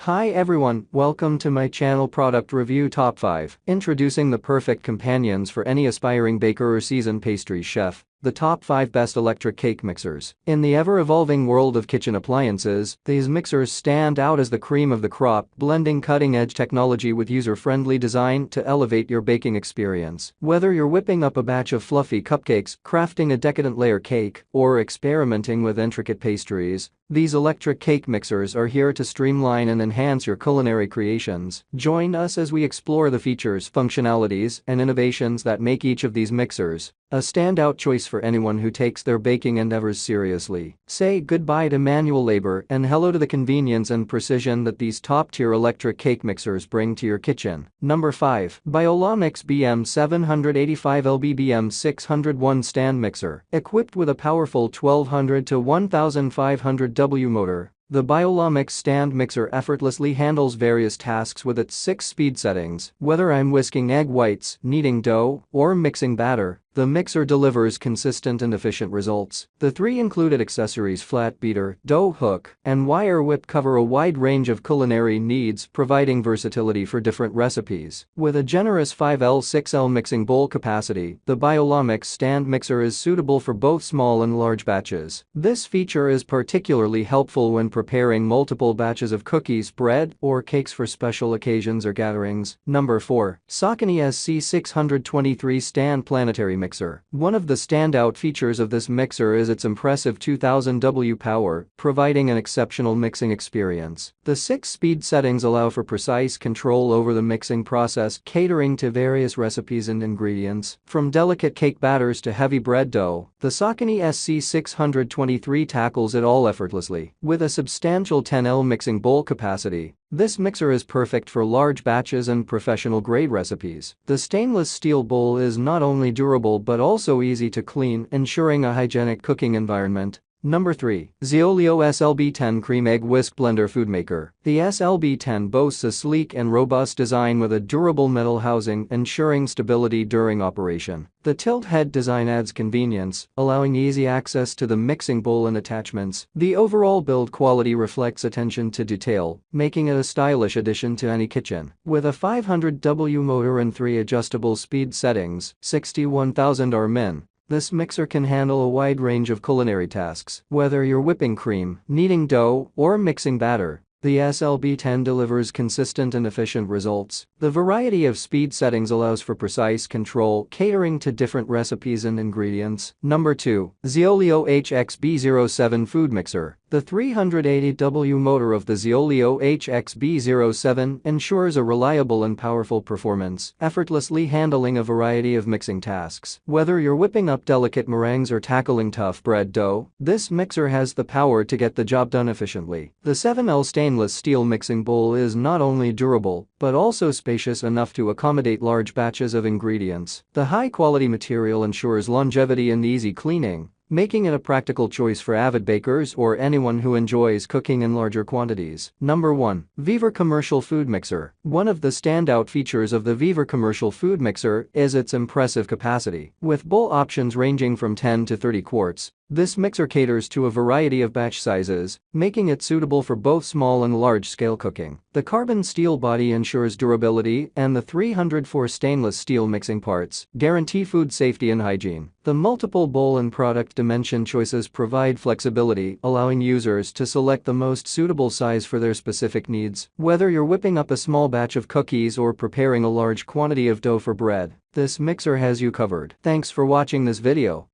Hi everyone, welcome to my channel Product Review Top 5. Introducing the perfect companions for any aspiring baker or seasoned pastry chef. The top 5 best electric cake mixers. In the ever-evolving world of kitchen appliances, these mixers stand out as the cream of the crop, blending cutting-edge technology with user-friendly design to elevate your baking experience. Whether you're whipping up a batch of fluffy cupcakes, crafting a decadent layer cake, or experimenting with intricate pastries, these electric cake mixers are here to streamline and enhance your culinary creations. Join us as we explore the features, functionalities, and innovations that make each of these mixers a standout choice for anyone who takes their baking endeavors seriously. Say goodbye to manual labor and hello to the convenience and precision that these top-tier electric cake mixers bring to your kitchen. Number 5. BioloMix BM785LB BM601 Stand Mixer. Equipped with a powerful 1200 to 1500 W motor, the BioloMix stand mixer effortlessly handles various tasks with its 6 speed settings. Whether I'm whisking egg whites, kneading dough, or mixing batter, the mixer delivers consistent and efficient results. The 3 included accessories flat beater, dough hook, and wire whip cover a wide range of culinary needs, providing versatility for different recipes. With a generous 5L/6L mixing bowl capacity, the BioloMix stand mixer is suitable for both small and large batches. This feature is particularly helpful when preparing multiple batches of cookies, bread, or cakes for special occasions or gatherings. Number 4. Sokany SC-623 Stand Planetary Mixer. One of the standout features of this mixer is its impressive 2000 W power, providing an exceptional mixing experience. The 6 speed settings allow for precise control over the mixing process, catering to various recipes and ingredients. From delicate cake batters to heavy bread dough, the Sokany SC-623 tackles it all effortlessly. With a substantial 10L mixing bowl capacity, this mixer is perfect for large batches and professional-grade recipes. The stainless steel bowl is not only durable but also easy to clean, ensuring a hygienic cooking environment. Number 3. XEOLEO SL-B10 Cream Egg Whisk Blender Food Maker. The SL-B10 boasts a sleek and robust design with a durable metal housing, ensuring stability during operation. The tilt head design adds convenience, allowing easy access to the mixing bowl and attachments. The overall build quality reflects attention to detail, making it a stylish addition to any kitchen. With a 500 W motor and 3 adjustable speed settings, 61,000 Rmin, this mixer can handle a wide range of culinary tasks. Whether you're whipping cream, kneading dough, or mixing batter, the SL-B10 delivers consistent and efficient results. The variety of speed settings allows for precise control, catering to different recipes and ingredients. Number 2. XEOLEO HXB07 Food Mixer. The 380 W motor of the XEOLEO HXB07 ensures a reliable and powerful performance, effortlessly handling a variety of mixing tasks. Whether you're whipping up delicate meringues or tackling tough bread dough, this mixer has the power to get the job done efficiently. The 7L stainless steel mixing bowl is not only durable, but also spacious enough to accommodate large batches of ingredients. The high-quality material ensures longevity and easy cleaning, making it a practical choice for avid bakers or anyone who enjoys cooking in larger quantities. Number 1. VEVOR Commercial Food Mixer. One of the standout features of the VEVOR Commercial Food Mixer is its impressive capacity. With bowl options ranging from 10 to 30 quarts, this mixer caters to a variety of batch sizes, making it suitable for both small and large-scale cooking. The carbon steel body ensures durability, and the 304 stainless steel mixing parts guarantee food safety and hygiene. The multiple bowl and product dimension choices provide flexibility, allowing users to select the most suitable size for their specific needs. Whether you're whipping up a small batch of cookies or preparing a large quantity of dough for bread, this mixer has you covered. Thanks for watching this video.